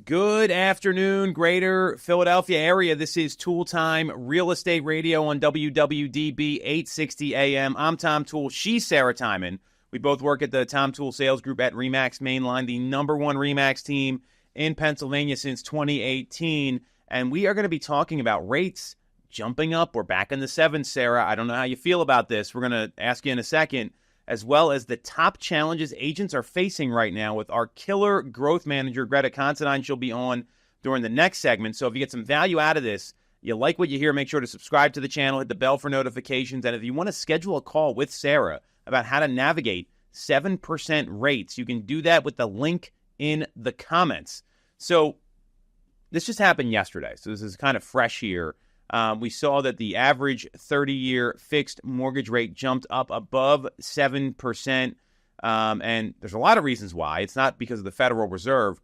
Good afternoon, greater Philadelphia area. This is Toole Time Real Estate Radio on WWDB 860 AM. I'm Tom Toole. She's Sarah Timon. We both work at the Tom Toole Sales Group at RE/MAX Mainline, the number one RE/MAX team in Pennsylvania since 2018. And we are going to be talking about rates jumping up. We're back in the sevens, Sarah. I don't know how you feel about this. We're going to ask you in a second, as well as the top challenges agents are facing right now with our killer growth manager, Greta. She'll be on during the next segment. So if you get some value out of this, you like what you hear, make sure to subscribe to the channel, hit the bell for notifications. And if you want to schedule a call with Sarah about how to navigate 7% rates, you can do that with the link in the comments. So this just happened yesterday. So this is kind of fresh here. We saw that the average 30-year fixed mortgage rate jumped up above 7%. And there's a lot of reasons why. It's not because of the Federal Reserve.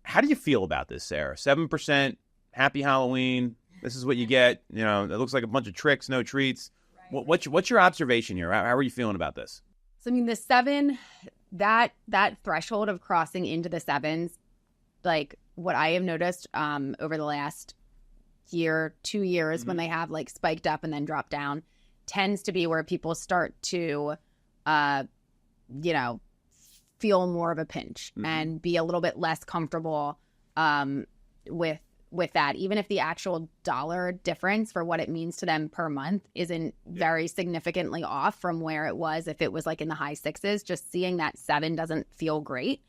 How do you feel about this, Sarah? 7%, happy Halloween. This is what you get. You know, it looks like a bunch of tricks, no treats. Right. What's your observation here? How are you feeling about this? So, I mean, the seven, that threshold of crossing into the sevens, like what I have noticed over the last year, 2 years, when they have like spiked up and then dropped down, tends to be where people start to, feel more of a pinch and be a little bit less comfortable with that, even if the actual dollar difference for what it means to them per month isn't very significantly off from where it was if it was like in the high sixes. Just seeing that 7 doesn't feel great.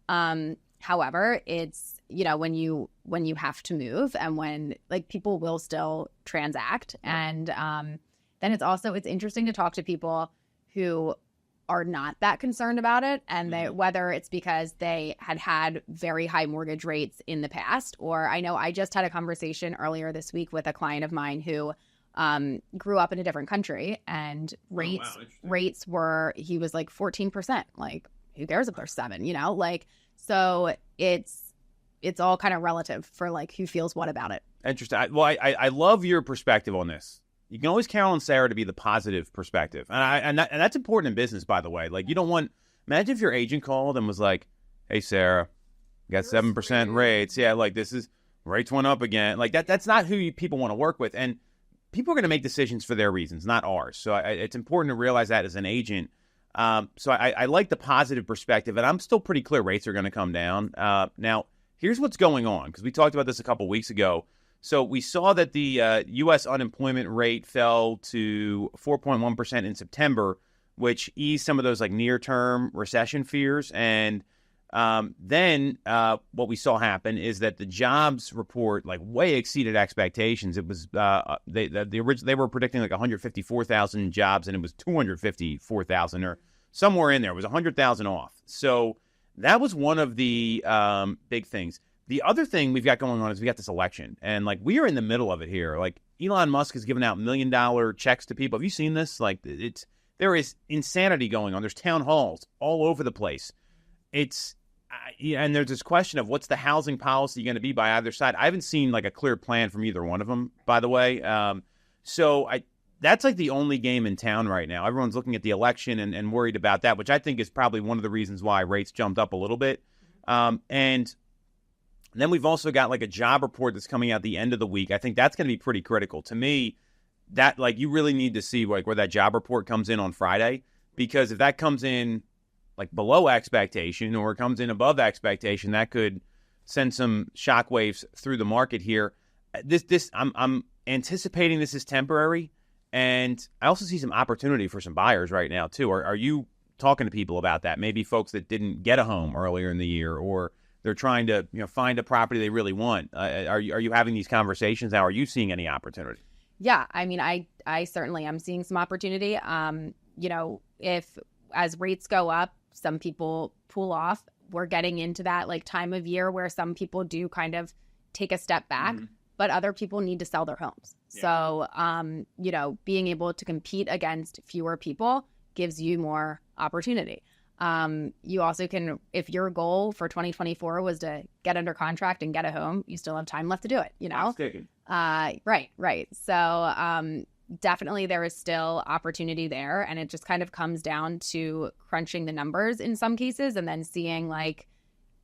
However, it's, when you have to move and when like people will still transact. And then it's interesting to talk to people who are not that concerned about it. And whether it's because they had very high mortgage rates in the past, or I know I just had a conversation earlier this week with a client of mine who grew up in a different country, and rates were, he was like 14%. Like, who cares if they're 7, so it's all kind of relative for like who feels what about it. Interesting. I love your perspective on this. You can always count on Sarah to be the positive perspective. And that's important in business, by the way. Like, you don't want, imagine if your agent called and was like, hey, Sarah, you got 7% rates. Yeah, like rates went up again. Like that's not who people want to work with. And people are going to make decisions for their reasons, not ours. So it's important to realize that as an agent. So I like the positive perspective, and I'm still pretty clear rates are going to come down. Now, here's what's going on, because we talked about this a couple weeks ago. So we saw that the U.S. unemployment rate fell to 4.1% in September, which eased some of those like near-term recession fears. And then what we saw happen is that the jobs report like way exceeded expectations. It was they were predicting like 154,000 jobs, and it was 254,000 or somewhere in there. It was 100,000 off. So that was one of the big things. The other thing we've got going on is we got this election, and like we are in the middle of it here. Like Elon Musk has given out $1 million checks to people. Have you seen this? Like there is insanity going on. There's town halls all over the place. And there's this question of what's the housing policy going to be by either side. I haven't seen like a clear plan from either one of them, by the way. That's like the only game in town right now. Everyone's looking at the election and worried about that, which I think is probably one of the reasons why rates jumped up a little bit. And then we've also got like a job report that's coming out the end of the week. I think that's going to be pretty critical. To me, that like you really need to see like where that job report comes in on Friday, because if that comes in like below expectation or comes in above expectation, that could send some shockwaves through the market here. I'm anticipating this is temporary, and I also see some opportunity for some buyers right now too. Are you talking to people about that? Maybe folks that didn't get a home earlier in the year, or they're trying to find a property they really want. Are you having these conversations now? Are you seeing any opportunity? Yeah, I mean, I certainly am seeing some opportunity. If as rates go up, some people pull off. We're getting into that like time of year where some people do kind of take a step back, but other people need to sell their homes. Yeah. So, being able to compete against fewer people gives you more opportunity. You also can, if your goal for 2024 was to get under contract and get a home, you still have time left to do it, Right. So, definitely there is still opportunity there, and it just kind of comes down to crunching the numbers in some cases and then seeing like,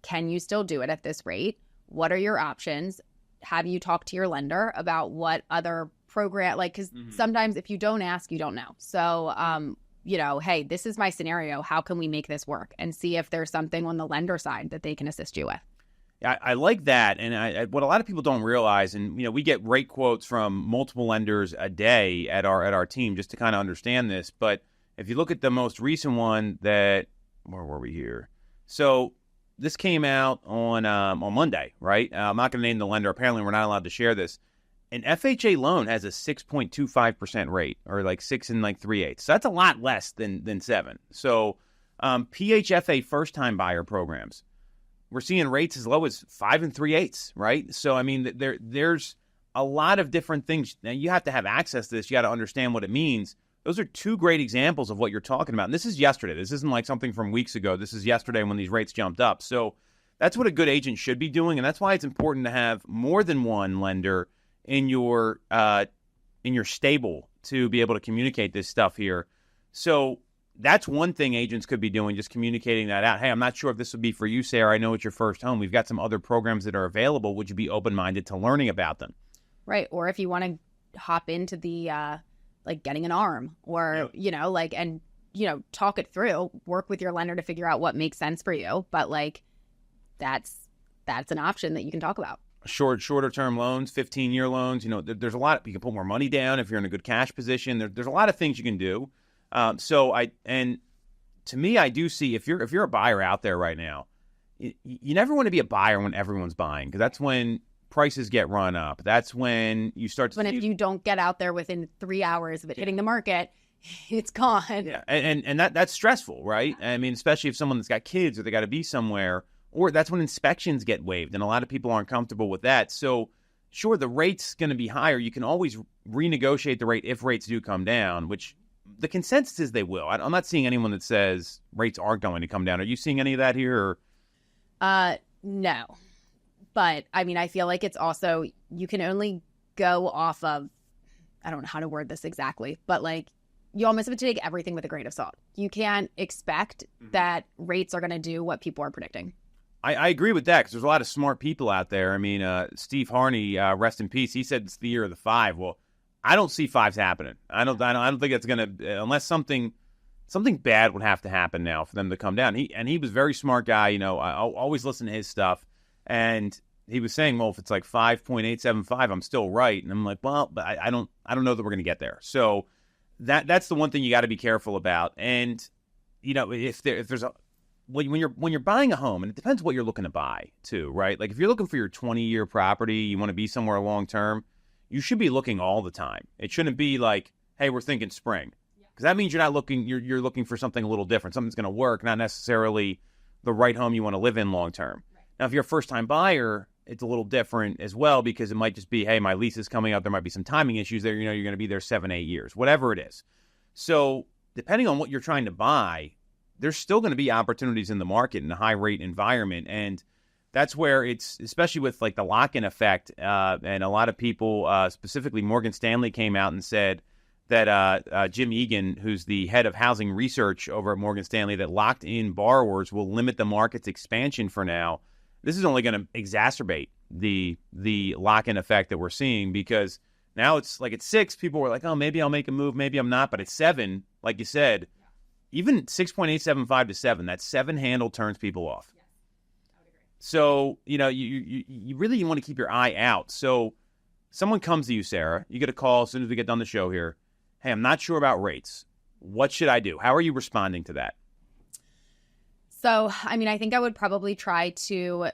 can you still do it at this rate? what are your options? Have you talked to your lender about what other program, like, because sometimes if you don't ask, you don't know. So, hey, this is my scenario. How can we make this work? And see if there's something on the lender side that they can assist you with. I like that. And what a lot of people don't realize, and we get rate quotes from multiple lenders a day at our team just to kind of understand this. But if you look at the most recent one where were we here? So this came out on Monday, right? I'm not going to name the lender. Apparently, we're not allowed to share this. An FHA loan has a 6.25% rate, or like 6 and 3/8. So that's a lot less than 7. So PHFA first-time buyer programs, we're seeing rates as low as 5 and 3/8, right? So, I mean, there's a lot of different things. Now, you have to have access to this. You got to understand what it means. Those are 2 great examples of what you're talking about. And this is yesterday. This isn't like something from weeks ago. This is yesterday when these rates jumped up. So that's what a good agent should be doing. And that's why it's important to have more than one lender in your stable to be able to communicate this stuff here. So that's one thing agents could be doing, just communicating that out. Hey, I'm not sure if this would be for you, Sarah. I know it's your first home. We've got some other programs that are available. Would you be open-minded to learning about them? Right. Or if you want to hop into the getting an arm, or, talk it through, work with your lender to figure out what makes sense for you. But that's an option that you can talk about. Shorter term loans, 15-year loans. There's a lot. You can put more money down if you're in a good cash position. There's a lot of things you can do. To me, I do see if you're a buyer out there right now, you never want to be a buyer when everyone's buying, because that's when prices get run up. That's when you start to. If you don't get out there within 3 hours of it hitting the market, it's gone. Yeah, and that's stressful, right? I mean, especially if someone that's got kids or they got to be somewhere, or that's when inspections get waived, and a lot of people aren't comfortable with that. So, sure, the rate's going to be higher. You can always renegotiate the rate if rates do come down, which the consensus is they will. I'm not seeing anyone that says rates aren't going to come down. Are you seeing any of that here? No. But, I mean, I feel like it's also, you can only go off of, I don't know how to word this exactly, but you almost have to take everything with a grain of salt. You can't expect that rates are going to do what people are predicting. I agree with that, because there's a lot of smart people out there. I mean, Steve Harney, rest in peace, he said it's the year of the 5. Well, I don't see 5s happening. I don't think it's going to, unless something bad would have to happen now for them to come down. He was a very smart guy. I always listen to his stuff, and he was saying, well, if it's 5.875, I'm still right. And I'm like, well, but I don't know that we're going to get there. So that's the one thing you got to be careful about. And if there's a, when you're buying a home, and it depends what you're looking to buy too, right? Like if you're looking for your 20-year property, you want to be somewhere long term, you should be looking all the time. It shouldn't be like, hey, we're thinking spring, because that means you're not looking. You're looking for something a little different, something that's going to work, not necessarily the right home you want to live in long term. Right. Now, if you're a first time buyer, it's a little different as well, because it might just be, hey, my lease is coming up. There might be some timing issues there. You're going to be there 7-8 years, whatever it is. So depending on what you're trying to buy, there's still going to be opportunities in the market in a high rate environment. And that's where it's, especially with the lock-in effect, and a lot of people, specifically Morgan Stanley, came out and said that Jim Egan, who's the head of housing research over at Morgan Stanley, that locked-in borrowers will limit the market's expansion for now. This is only going to exacerbate the lock-in effect that we're seeing, because now it's at 6, people were like, oh, maybe I'll make a move, maybe I'm not. But at 7, like you said, even 6.875 to 7, that 7 handle turns people off. Yes, I would agree. So, you really want to keep your eye out. So someone comes to you, Sarah, you get a call as soon as we get done the show here. Hey, I'm not sure about rates. What should I do? How are you responding to that? So, I mean, I think I would probably try to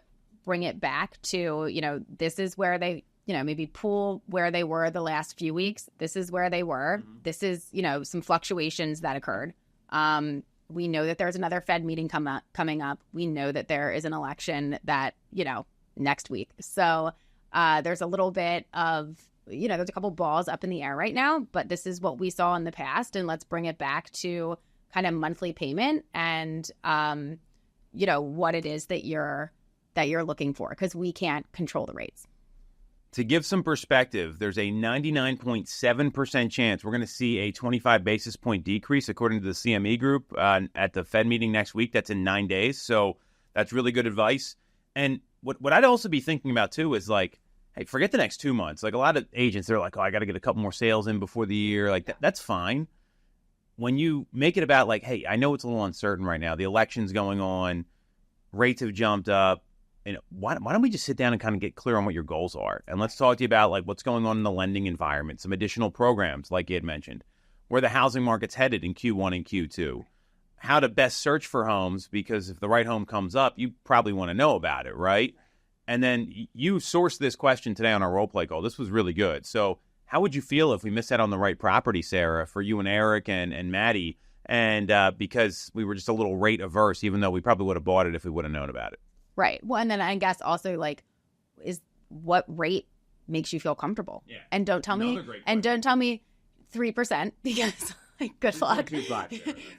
bring it back to, this is where they, maybe pull where they were the last few weeks. This is where they were. Mm-hmm. This is, some fluctuations that occurred. We know that there's another Fed meeting coming up. We know that there is an election that, next week. So there's a little bit of, there's a couple balls up in the air right now, but this is what we saw in the past. And let's bring it back to kind of monthly payment and, what it is that you're looking for, because we can't control the rates. To give some perspective, there's a 99.7% chance we're going to see a 25 basis point decrease, according to the CME group, at the Fed meeting next week. That's in 9 days. So that's really good advice. And what I'd also be thinking about too is like, hey, forget the next 2 months. Like a lot of agents, they're like, oh, I got to get a couple more sales in before the year. Like that's fine. When you make it about like, hey, I know it's a little uncertain right now. The election's going on, rates have jumped up. Why don't we just sit down and kind of get clear on what your goals are? And let's talk to you about like what's going on in the lending environment, some additional programs like you had mentioned, where the housing market's headed in Q1 and Q2, how to best search for homes, because if the right home comes up, you probably want to know about it, right? And then you sourced this question today on our role play call. This was really good. So how would you feel if we missed out on the right property, Sarah, for you and Eric and Maddie, and because we were just a little rate averse, even though we probably would have bought it if we would have known about it? Right. Well, and then I guess also like, is what rate makes you feel comfortable? Yeah. And don't tell me 3% because like, good luck.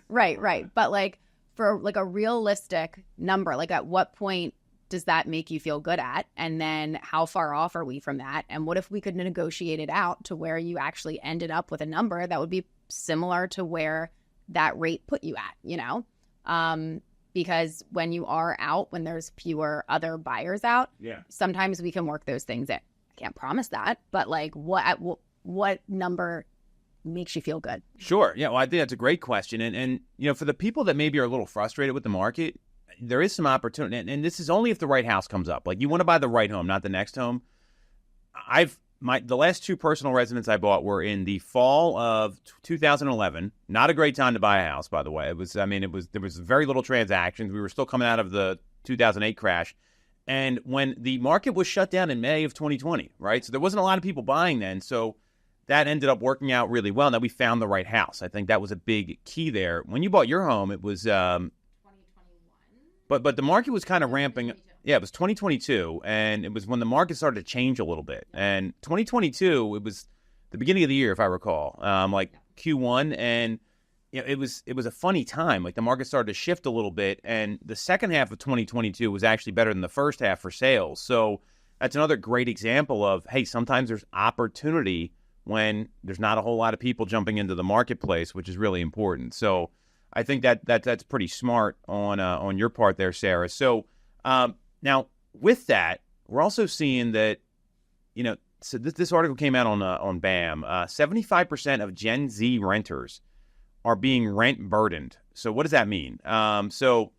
Right. But like for like a realistic number, like at what point does that make you feel good at? And then how far off are we from that? And what if we could negotiate it out to where you actually ended up with a number that would be similar to where that rate put you at, you know? Because when you are out, when there's fewer other buyers out, sometimes we can work those things in. I can't promise that, but like what number makes you feel good? Sure. Yeah, well, I think that's a great question. And you know, for the people that maybe are a little frustrated with the market, there is some opportunity, and this is only if the right house comes up. Like you want to buy the right home, not the next home. The last 2 personal residences I bought were in the fall of 2011. Not a great time to buy a house, by the way. There was very little transactions. We were still coming out of the 2008 crash, and when the market was shut down in May of 2020, right? So there wasn't a lot of people buying then. So that ended up working out really well. That we found the right house. I think that was a big key there. When you bought your home, it was. But the market was kind of ramping. Yeah, it was 2022, and it was when the market started to change a little bit. And 2022, it was the beginning of the year, if I recall, like Q1, and you know, it was a funny time. Like the market started to shift a little bit, and the second half of 2022 was actually better than the first half for sales. So that's another great example of, hey, sometimes there's opportunity when there's not a whole lot of people jumping into the marketplace, which is really important. So I think that's pretty smart on your part there, Sarah. So now with that, we're also seeing that, you know, so this article came out on BAM. 75% of Gen Z renters are being rent burdened. So what does that mean? So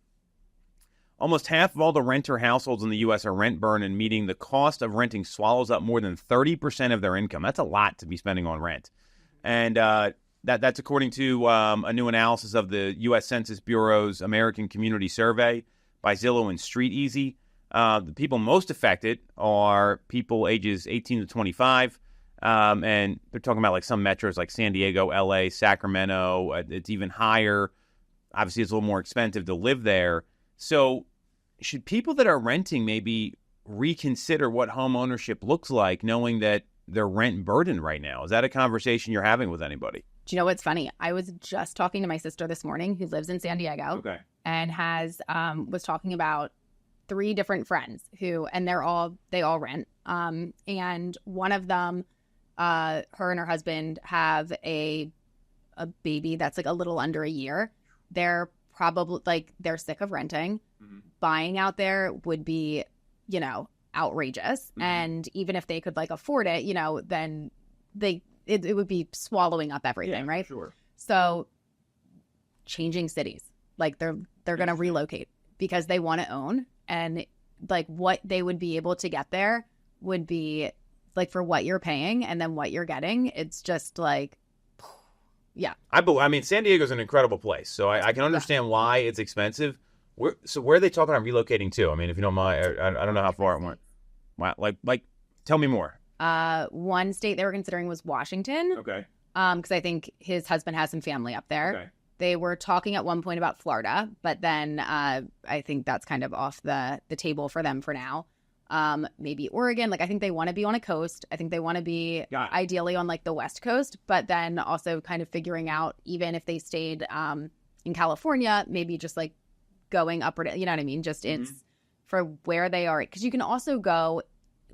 almost half of all the renter households in the U.S. are rent burdened, meaning the cost of renting swallows up more than 30% of their income. That's a lot to be spending on rent. And that's according to a new analysis of the U.S. Census Bureau's American Community Survey by Zillow and StreetEasy. The people most affected are people ages 18 to 25, and they're talking about like some metros like San Diego, L.A., Sacramento. It's even higher. Obviously, it's a little more expensive to live there. So should people that are renting maybe reconsider what home ownership looks like, knowing that they're rent burdened right now? Is that a conversation you're having with anybody? Do you know what's funny? I was just talking to my sister this morning who lives in San Diego and was talking about 3 different friends and they all rent. And one of them, her and her husband have a baby that's like a little under a year. They're probably like, they're sick of renting. Mm-hmm. Buying out there would be, you know, outrageous. Mm-hmm. And even if they could like afford it, you know, then it would be swallowing up everything, right? Sure. So changing cities, like they're going to relocate because they want to own, and like what they would be able to get there would be like for what you're paying and then what you're getting. It's just like, yeah. I mean, San Diego's an incredible place, so I can understand why it's expensive. Where are they talking about relocating to? I mean, if you don't mind, I don't know how far it went. Wow, like tell me more. One state they were considering was Washington. Okay. Because I think his husband has some family up there. Okay. They were talking at one point about Florida, but then I think that's kind of off the table for them for now. Maybe Oregon. Like I think they want to be on a coast. I think they want to be ideally on like the West Coast, but then also kind of figuring out even if they stayed in California, maybe just like going up or down, you know what I mean? Just it's for where they are. Because you can also go,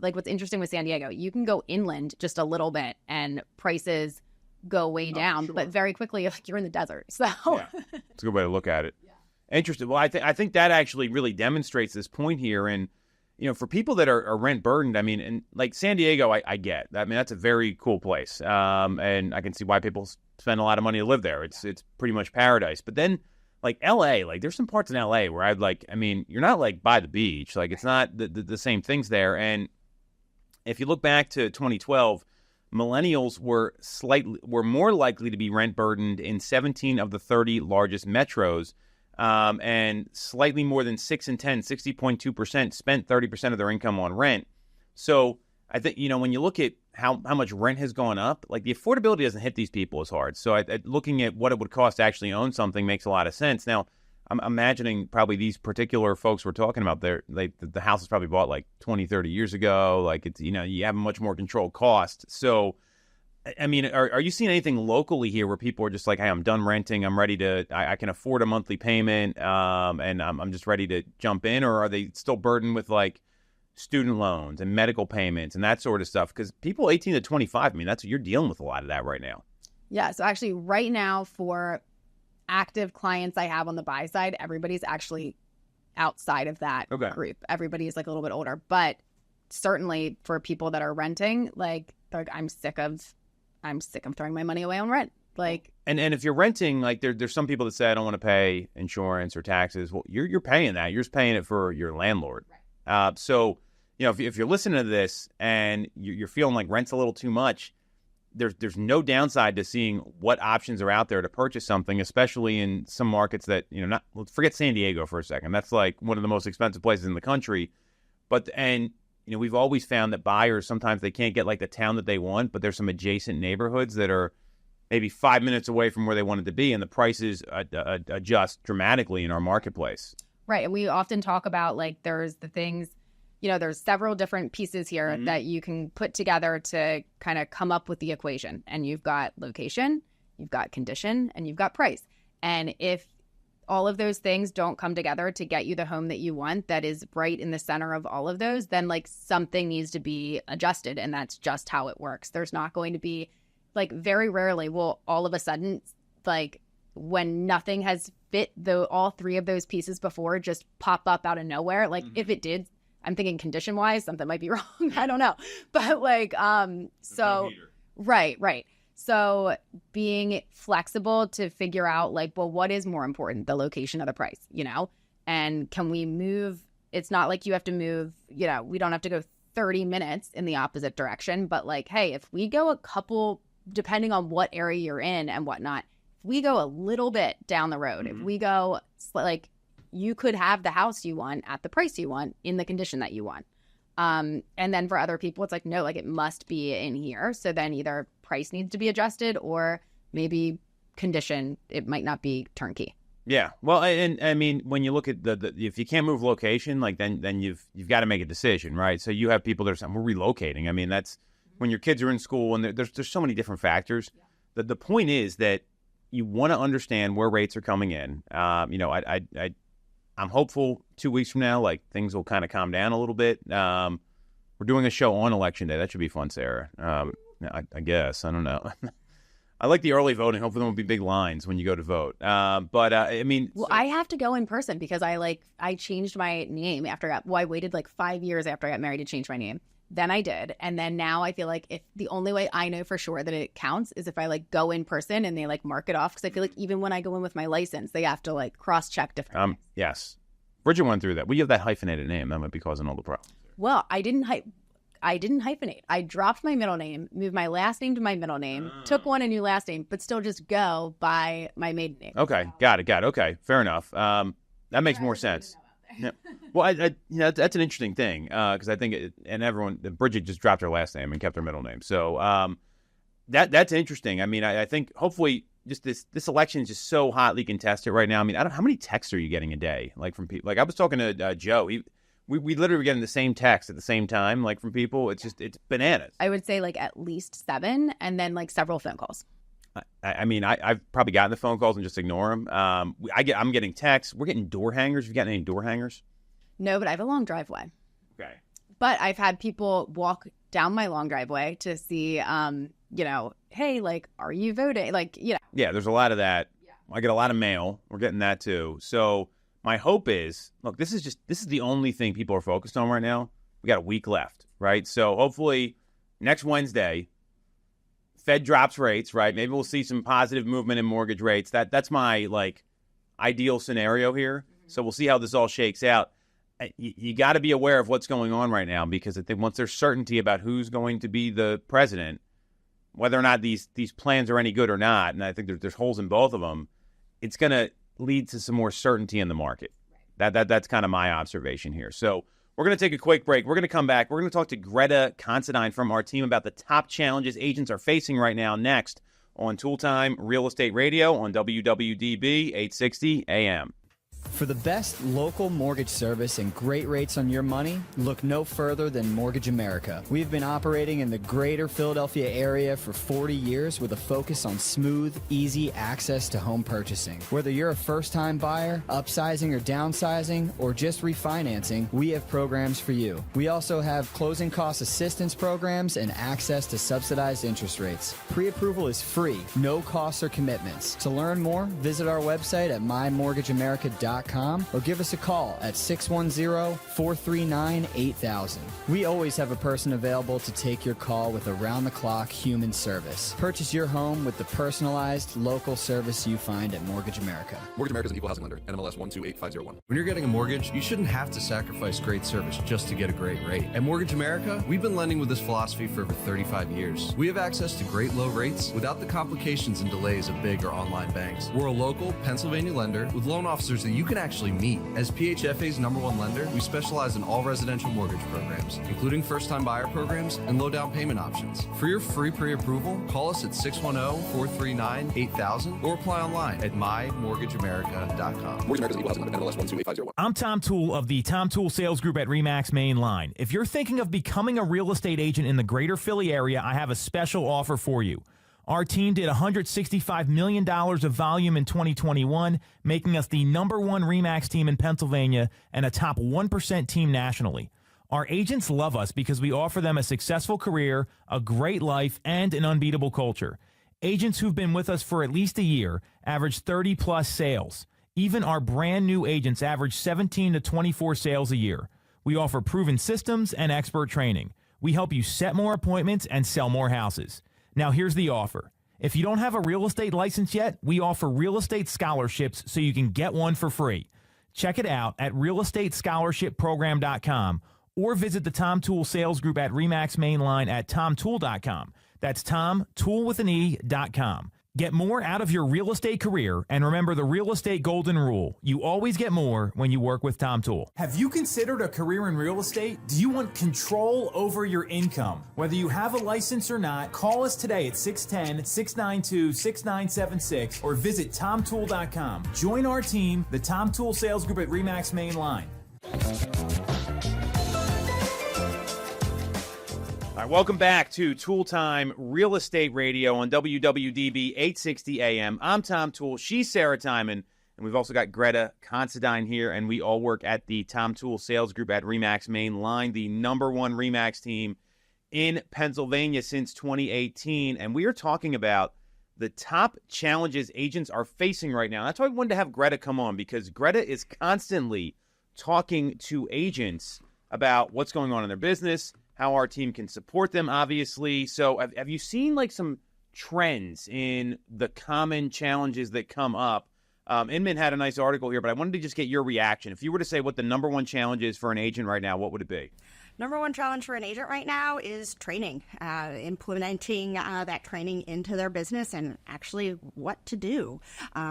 like what's interesting with San Diego, you can go inland just a little bit and prices go way down, but very quickly like you're in the desert. So it's a good way to look at it. Yeah. Interesting. Well, I think that actually really demonstrates this point here. And for people that are rent burdened, I mean, and like San Diego, I get. I mean, that's a very cool place, and I can see why people spend a lot of money to live there. It's pretty much paradise. But then, like LA, like there's some parts in LA where I'd like. I mean, you're not like by the beach, like it's not the same things there. And if you look back to 2012, millennials were more likely to be rent burdened in 17 of the 30 largest metros. And slightly more than 6 in 10, 60.2% spent 30% of their income on rent. So I think, when you look at how much rent has gone up, like the affordability doesn't hit these people as hard. So looking at what it would cost to actually own something makes a lot of sense. Now, I'm imagining probably these particular folks we're talking about, the house was probably bought like 20, 30 years ago. Like it's, you have a much more controlled cost. So I mean, are you seeing anything locally here where people are just like, hey, I'm done renting. I'm ready I can afford a monthly payment, and I'm just ready to jump in? Or are they still burdened with like student loans and medical payments and that sort of stuff? Because people 18 to 25, I mean, you're dealing with a lot of that right now. Yeah. So actually right now for active clients I have on the buy side, everybody's actually outside of that group. Everybody is like a little bit older. But certainly for people that are renting, like I'm sick of throwing my money away on rent. Like, and if you're renting, like there's some people that say I don't want to pay insurance or taxes. Well, you're paying that. You're just paying it for your landlord. Right. So if you're listening to this and you're feeling like rent's a little too much, there's no downside to seeing what options are out there to purchase something, especially in some markets that forget San Diego for a second. That's like one of the most expensive places in the country. But we've always found that buyers, sometimes they can't get like the town that they want, but there's some adjacent neighborhoods that are maybe 5 minutes away from where they wanted to be, and the prices adjust dramatically in our marketplace. Right. And we often talk about like there's the things, there's several different pieces here that you can put together to kind of come up with the equation. And you've got location, you've got condition, and you've got price. And if all of those things don't come together to get you the home that you want that is right in the center of all of those, then like something needs to be adjusted. And that's just how it works. There's not going to be like very rarely will all of a sudden, like when nothing has fit all three of those pieces before, just pop up out of nowhere. Like if it did, I'm thinking condition wise, something might be wrong. I don't know. But like, so right. So being flexible to figure out like, well, what is more important, the location or the price, and can we move? It's not like you have to move, we don't have to go 30 minutes in the opposite direction, but like, hey, if we go a couple, depending on what area you're in and whatnot, if we go a little bit down the road, if we go like, you could have the house you want at the price you want in the condition that you want. And then for other people, it's like, no, like it must be in here. So then either price needs to be adjusted or maybe condition, it might not be turnkey. Yeah. Well, and I mean, when you look at if you can't move location, like then you've got to make a decision, right? So you have people that are saying, we're relocating. I mean, that's when your kids are in school and there's so many different factors. Yeah. The point is that you want to understand where rates are coming in. I'm hopeful 2 weeks from now, like things will kind of calm down a little bit. We're doing a show on Election Day. That should be fun, Sarah. I guess. I don't know. I like the early voting. Hopefully there won't be big lines when you go to vote. I mean... Well, I have to go in person because I changed my name I waited like 5 years after I got married to change my name. Then I did. And then now I feel like if the only way I know for sure that it counts is if I like go in person and they like mark it off. Because I feel like even when I go in with my license, they have to like cross-check different things. Yes. Bridget went through that. We have that hyphenated name. That might be causing all the problems. Well, I didn't hyphenate. I dropped my middle name, moved my last name to my middle name, took on a new last name, but still just go by my maiden name. Okay. Got it. Okay. Fair enough. That makes more sense. Yeah. Well, that's an interesting thing because I think Bridget just dropped her last name and kept her middle name. So that's interesting. I mean, I think hopefully just this election is just so hotly contested right now. I mean, how many texts are you getting a day? Like from people, like I was talking to Joe. We literally were getting the same text at the same time, like from people. It's bananas. I would say like at least 7 and then like several phone calls. I mean, I've probably gotten the phone calls and just ignore them. I'm getting texts. We're getting door hangers. Have you gotten any door hangers? No, but I have a long driveway. Okay. But I've had people walk down my long driveway to see, hey, like, are you voting? Like, Yeah, there's a lot of that. Yeah. I get a lot of mail. We're getting that too. So, my hope is, look, this is the only thing people are focused on right now. We got a week left, right? So hopefully next Wednesday, Fed drops rates, right? Maybe we'll see some positive movement in mortgage rates. That's my ideal scenario here. So we'll see how this all shakes out. You got to be aware of what's going on right now, because I think once there's certainty about who's going to be the president, whether or not these plans are any good or not, and I think there's holes in both of them, it's going to lead to some more certainty in the market. That's kind of my observation here. So we're going to take a quick break. We're going to come back. We're going to talk to Greta Considine from our team about the top challenges agents are facing right now next on Toole Time Real Estate Radio on WWDB 860 AM. For the best local mortgage service and great rates on your money, look no further than Mortgage America. We've been operating in the greater Philadelphia area for 40 years with a focus on smooth, easy access to home purchasing. Whether you're a first-time buyer, upsizing or downsizing, or just refinancing, we have programs for you. We also have closing cost assistance programs and access to subsidized interest rates. Pre-approval is free, no costs or commitments. To learn more, visit our website at mymortgageamerica.com or give us a call at 610-439-8000. We always have a person available to take your call with around-the-clock human service. Purchase your home with the personalized, local service you find at Mortgage America. Mortgage America is an equal housing lender. NMLS 128501. When you're getting a mortgage, you shouldn't have to sacrifice great service just to get a great rate. At Mortgage America, we've been lending with this philosophy for over 35 years. We have access to great low rates without the complications and delays of big or online banks. We're a local Pennsylvania lender with loan officers that you can actually meet. As PHFA's #1 lender, we specialize in all residential mortgage programs, including first-time buyer programs and low down payment options. For your free pre-approval, call us at 610-439-8000 or apply online at mymortgageamerica.com. Mortgage America is an equal housing lender. NMLS 128501. I'm Tom Toole of the Tom Toole Sales Group at RE/MAX Main Line. If you're thinking of becoming a real estate agent in the greater Philly area, I have a special offer for you. Our team did $165 million of volume in 2021, making us the #1 RE/MAX team in Pennsylvania and a top 1% team nationally. Our agents love us because we offer them a successful career, a great life, and an unbeatable culture. Agents who've been with us for at least a year average 30-plus sales. Even our brand new agents average 17 to 24 sales a year. We offer proven systems and expert training. We help you set more appointments and sell more houses. Now, here's the offer. If you don't have a real estate license yet, we offer real estate scholarships so you can get one for free. Check it out at realestatescholarshipprogram.com or visit the Tom Toole Sales Group at RE/MAX Main Line at tomtoole.com. That's tomtoole.com. Get more out of your real estate career, and remember the real estate golden rule. You always get more when you work with Tom Toole. Have you considered a career in real estate? Do you want control over your income? Whether you have a license or not, call us today at 610-692-6976 or visit tomtoole.com. Join our team, the Tom Toole Sales Group at RE/MAX Main Line. All right, welcome back to Toole Time Real Estate Radio on WWDB 860 AM. I'm Tom Toole. She's Sarah Timon. And we've also got Greta Considine here, and we all work at the Tom Toole Sales Group at RE/MAX Main Line, the #1 RE/MAX team in Pennsylvania since 2018. And we are talking about the top challenges agents are facing right now. And that's why I wanted to have Greta come on, because Greta is constantly talking to agents about what's going on in their business, how our team can support them, obviously. So have you seen some trends in the common challenges that come up? Inman had a nice article here, but I wanted to just get your reaction. If you were to say what the #1 challenge is for an agent right now, what would it be? #1 challenge for an agent right now is training, implementing that training into their business and actually what to do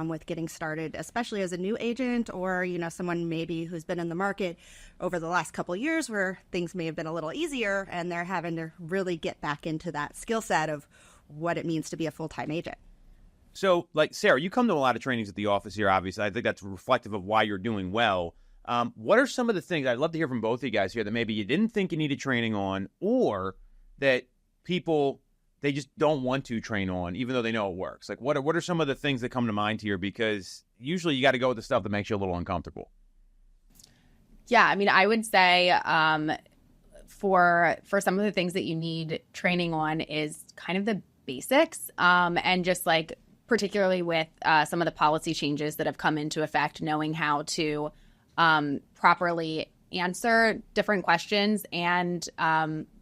with getting started, especially as a new agent or, someone maybe who's been in the market over the last couple of years where things may have been a little easier and they're having to really get back into that skill set of what it means to be a full-time agent. So, Sarah, you come to a lot of trainings at the office here, obviously. I think that's reflective of why you're doing well. What are some of the things, I'd love to hear from both of you guys here, that maybe you didn't think you needed training on, or that people, they just don't want to train on, even though they know it works? What are some of the things that come to mind here? Because usually you got to go with the stuff that makes you a little uncomfortable. Yeah, I would say for some of the things that you need training on is kind of the basics, and just particularly with some of the policy changes that have come into effect, knowing how to properly answer different questions and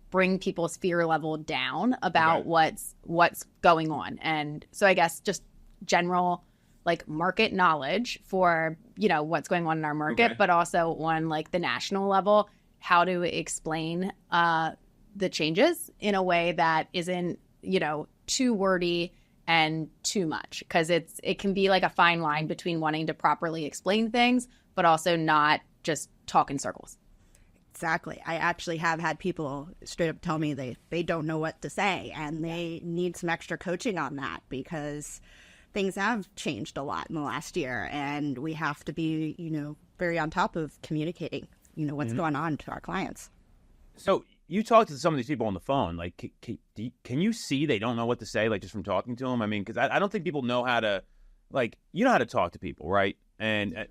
bring people's fear level down about what's going on. And so I guess just general like market knowledge for, what's going on in our market, but also on like the national level, how to explain the changes in a way that isn't, too wordy and too much, because it can be like a fine line between wanting to properly explain things, but also not just talk in circles. Exactly. I actually have had people straight up tell me they don't know what to say, and they need some extra coaching on that, because things have changed a lot in the last year, and we have to be, very on top of communicating, what's going on to our clients. So you talk to some of these people on the phone. Like, can you see they don't know what to say, like just from talking to them? I mean, because I don't think people know how to, like, you know how to talk to people, right? And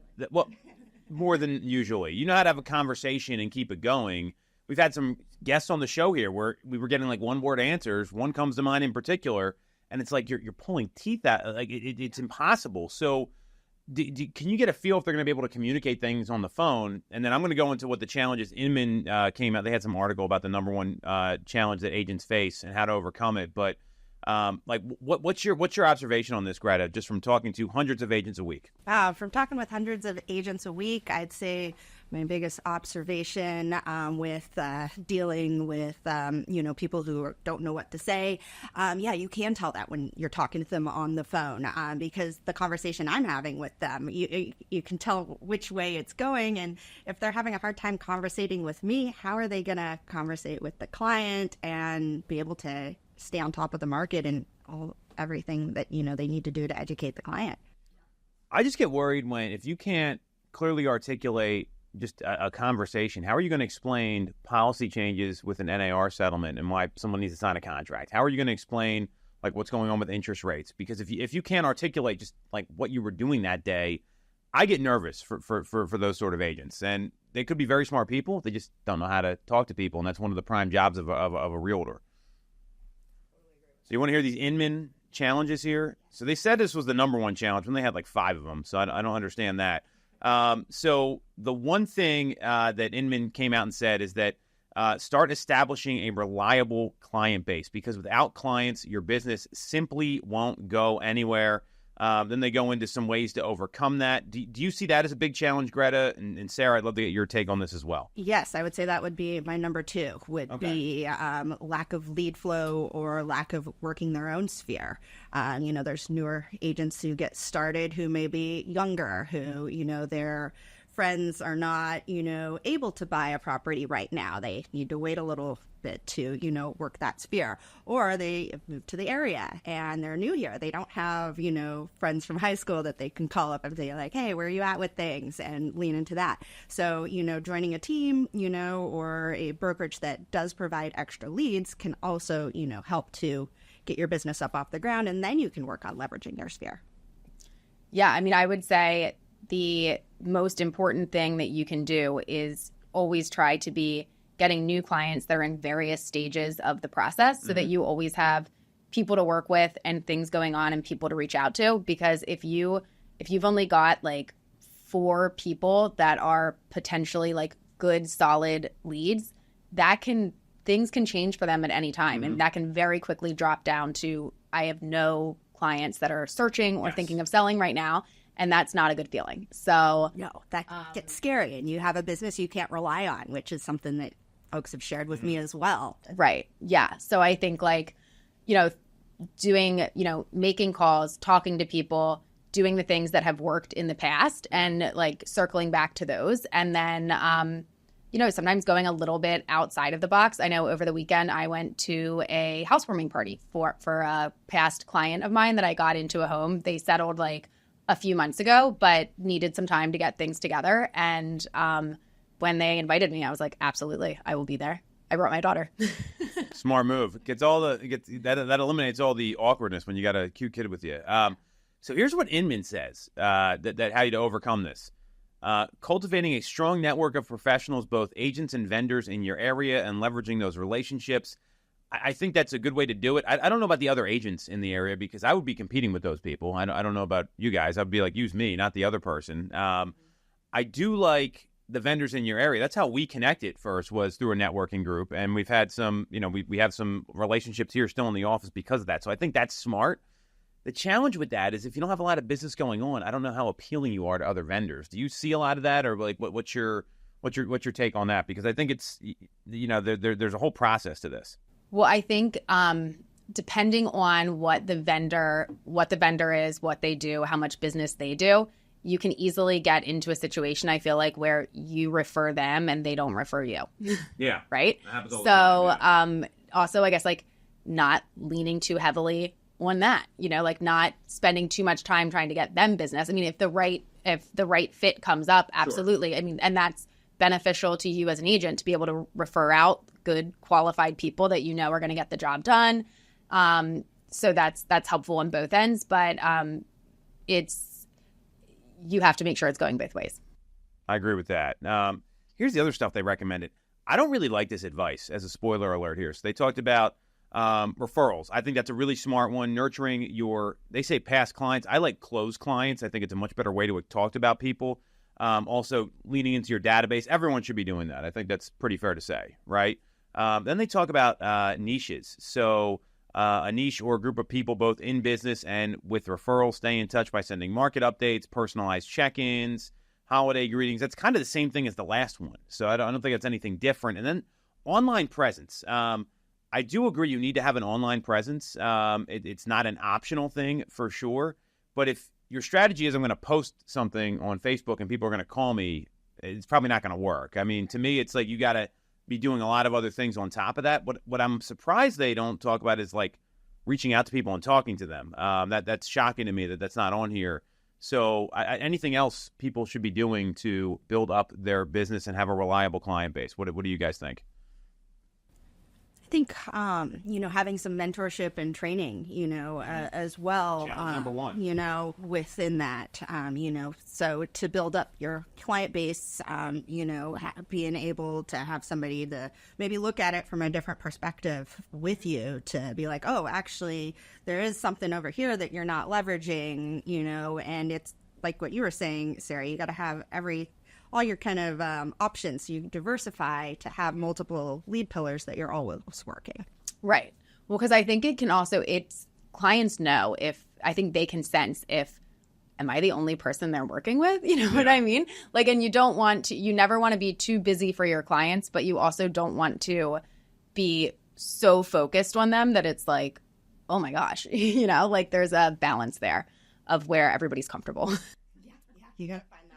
more than usually, you know how to have a conversation and keep it going. We've had some guests on the show here where we were getting like one word answers. One comes to mind in particular, and it's like you're pulling teeth out. Like it's impossible. So can you get a feel if they're going to be able to communicate things on the phone? And then I'm going to go into what the challenges. Inman came out. They had some article about the number one challenge that agents face and how to overcome it. But what's your observation on this, Greta, just from talking to hundreds of agents a week? From talking with hundreds of agents a week, I'd say my biggest observation with dealing with, people who don't know what to say. You can tell that when you're talking to them on the phone, because the conversation I'm having with them, you can tell which way it's going. And if they're having a hard time conversating with me, how are they going to conversate with the client and be able to stay on top of the market and everything that, they need to do to educate the client? I just get worried if you can't clearly articulate just a conversation. How are you going to explain policy changes with an NAR settlement and why someone needs to sign a contract? How are you going to explain like what's going on with interest rates? Because if you can't articulate just like what you were doing that day, I get nervous for those sort of agents. And they could be very smart people. They just don't know how to talk to people. And that's one of the prime jobs of a realtor. So you want to hear these Inman challenges here? So they said this was the number one challenge when they had like 5 of them. So I don't understand that. So the one thing that Inman came out and said is that start establishing a reliable client base, because without clients, your business simply won't go anywhere. Then they go into some ways to overcome that. Do you see that as a big challenge, Greta? And Sarah, I'd love to get your take on this as well. Yes, I would say that would be my number 2, be lack of lead flow or lack of working their own sphere. There's newer agents who get started who may be younger, who, their friends are not, able to buy a property right now. They need to wait a little bit to, work that sphere. Or they moved to the area and they're new here. They don't have, friends from high school that they can call up and say like, hey, where are you at with things, and lean into that. So, joining a team, or a brokerage that does provide extra leads can also, help to get your business up off the ground, and then you can work on leveraging your sphere. Yeah, I mean, I would say the most important thing that you can do is always try to be getting new clients that are in various stages of the process, so that you always have people to work with and things going on and people to reach out to. Because if you've only got like 4 people that are potentially like good, solid leads, things can change for them at any time. And that can very quickly drop down to, I have no clients that are searching or thinking of selling right now. And that's not a good feeling. So no, that gets scary. And you have a business you can't rely on, which is something that folks have shared with me as well. Right. Yeah. So I think doing, making calls, talking to people, doing the things that have worked in the past and like circling back to those. And then, sometimes going a little bit outside of the box. I know over the weekend I went to a housewarming party for a past client of mine that I got into a home. They settled like a few months ago, but needed some time to get things together. And when they invited me, I was like, absolutely, I will be there. I brought my daughter. Smart move. That eliminates all the awkwardness when you got a cute kid with you. So here's what Inman says that how you to overcome this. Cultivating a strong network of professionals, both agents and vendors in your area, and leveraging those relationships. I think that's a good way to do it. I don't know about the other agents in the area, because I would be competing with those people. I don't know about you guys. I'd be like, use me, not the other person. I do like the vendors in your area. That's how we connected first, was through a networking group. And we've had some, we have some relationships here still in the office because of that. So I think that's smart. The challenge with that is if you don't have a lot of business going on, I don't know how appealing you are to other vendors. Do you see a lot of that, or like what's your take on that? Because I think it's, there's a whole process to this. Well, I think depending on what the vendor is, what they do, how much business they do, you can easily get into a situation, I feel like, where you refer them and they don't refer you. Yeah. Right? That happens all So the time, yeah. Also, I guess, like, not leaning too heavily on that, like not spending too much time trying to get them business. I mean, if the right fit comes up, absolutely. Sure. I mean, and that's beneficial to you as an agent to be able to refer out good qualified people that are going to get the job done. So that's helpful on both ends, but you have to make sure it's going both ways. I agree with that. Here's the other stuff they recommended. I don't really like this advice, as a spoiler alert here. So they talked about referrals. I think that's a really smart one. Nurturing they say past clients. I like closed clients. I think it's a much better way to talk about people. Also, leaning into your database. Everyone should be doing that. I think that's pretty fair to say, right? Then they talk about niches. So a niche or a group of people both in business and with referrals, stay in touch by sending market updates, personalized check-ins, holiday greetings. That's kind of the same thing as the last one. So I don't think that's anything different. And then online presence. I do agree you need to have an online presence. It's not an optional thing for sure. But if your strategy is I'm going to post something on Facebook and people are going to call me, it's probably not going to work. I mean, to me, it's like you got to be doing a lot of other things on top of that. What I'm surprised they don't talk about is like reaching out to people and talking to them. That's shocking to me that's not on here. So anything else people should be doing to build up their business and have a reliable client base? What do you guys think? I think, having some mentorship and training, as well, number one, within that, so to build up your client base, being able to have somebody to maybe look at it from a different perspective with you, to be like, oh, actually, there is something over here that you're not leveraging, and it's like what you were saying, Sarah, you got to have all your kind of options. You diversify to have multiple lead pillars that you're always working. Right. Well, because I think it can also, clients know I think they can sense am I the only person they're working with? You know what I mean? Like, and you never want to be too busy for your clients, but you also don't want to be so focused on them that it's like, oh my gosh, like there's a balance there of where everybody's comfortable. Yeah. You got to find that line.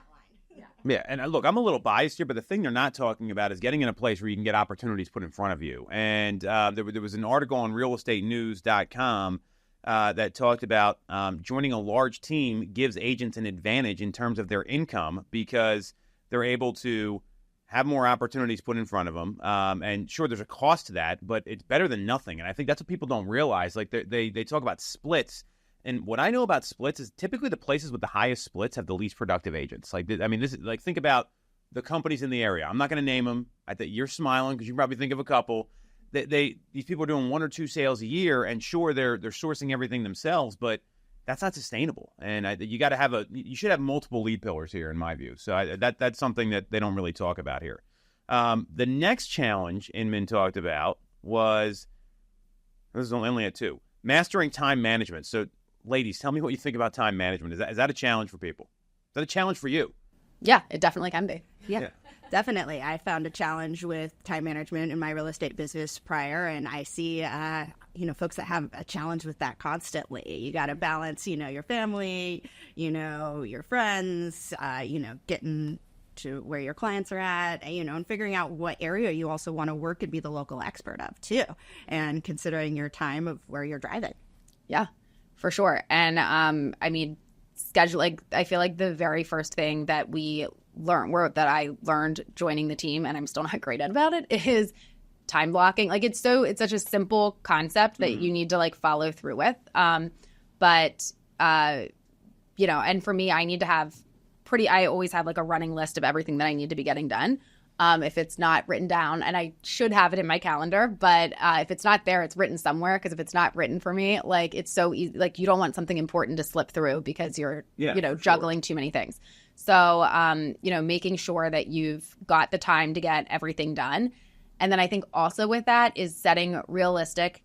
Yeah, and look, I'm a little biased here, but the thing they're not talking about is getting in a place where you can get opportunities put in front of you. And there was an article on realestatenews.com that talked about joining a large team gives agents an advantage in terms of their income because they're able to have more opportunities put in front of them. And sure, there's a cost to that, but it's better than nothing. And I think that's what people don't realize. Like they talk about splits. And what I know about splits is typically the places with the highest splits have the least productive agents. Like, I mean, this is like, think about the companies in the area. I'm not going to name them. I think you're smiling because you probably think of a couple. These people are doing 1 or 2 sales a year, and sure, they're sourcing everything themselves, but that's not sustainable. And you got to you should have multiple lead pillars here, in my view. So that's something that they don't really talk about here. The next challenge Inman talked about was, this is only at 2, mastering time management. So, ladies, tell me what you think about time management. Is that a challenge for people? Is that a challenge for you? Yeah, it definitely can be. Yeah, definitely. I found a challenge with time management in my real estate business prior, and I see, folks that have a challenge with that constantly. You got to balance, your family, your friends, getting to where your clients are at, and figuring out what area you also want to work and be the local expert of too, and considering your time of where you're driving. Yeah. For sure. And scheduling, I feel like the very first thing that I learned joining the team, and I'm still not great about it, is time blocking. Like it's such a simple concept that you need to like follow through with. And for me, I need to have I always have like a running list of everything that I need to be getting done. If it's not written down, and I should have it in my calendar, but if it's not there, it's written somewhere. Because if it's not written for me, like it's so easy, like you don't want something important to slip through because you're, juggling too many things. So, making sure that you've got the time to get everything done. And then I think also with that is setting realistic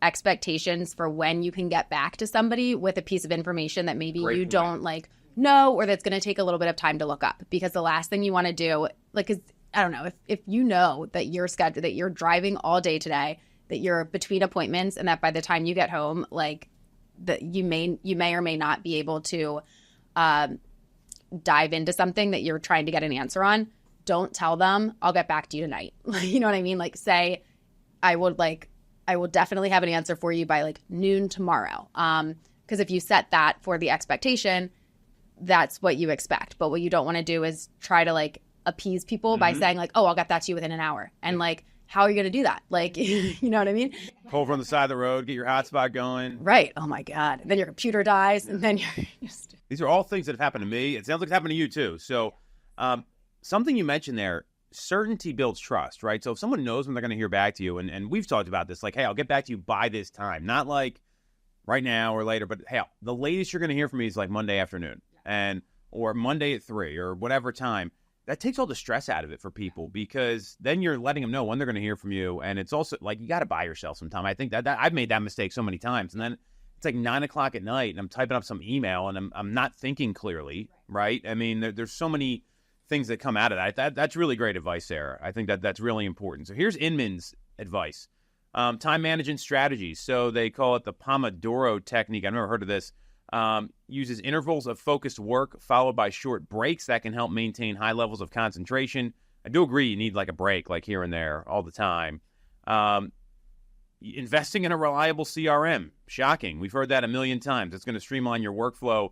expectations for when you can get back to somebody with a piece of information that maybe you don't know, or that's going to take a little bit of time to look up. Because the last thing you want to do, because I don't know, if you know that you're scheduled, that you're driving all day today, that you're between appointments, and that by the time you get home, that you may or may not be able to dive into something that you're trying to get an answer on, don't tell them, I'll get back to you tonight. You know what I mean? Say, I will definitely have an answer for you by noon tomorrow. Because if you set that for the expectation, that's what you expect. But what you don't want to do is try to appease people by saying oh, I'll get that to you within an hour. And how are you going to do that? You know what I mean? Pull over on the side of the road, get your hotspot going. Right. Oh my God. Then your computer dies, and then you're just... These are all things that have happened to me. It sounds like it's happened to you too. So something you mentioned there, certainty builds trust, right? So if someone knows when they're going to hear back to you, and we've talked about this, hey, I'll get back to you by this time. Not right now or later, but hey, the latest you're going to hear from me is Monday afternoon or Monday at 3 or whatever time. That takes all the stress out of it for people, because then you're letting them know when they're going to hear from you. And it's also you got to buy yourself some time. I think that I've made that mistake so many times. And then it's 9 o'clock at night and I'm typing up some email and I'm not thinking clearly, right? I mean, there's so many things that come out of that. That's really great advice, Sarah. I think that's really important. So here's Inman's advice. Time management strategies. So they call it the Pomodoro technique. I've never heard of this. Uses intervals of focused work followed by short breaks that can help maintain high levels of concentration. I do agree you need a break here and there all the time. Investing in a reliable CRM. Shocking. We've heard that a million times. It's going to streamline your workflow.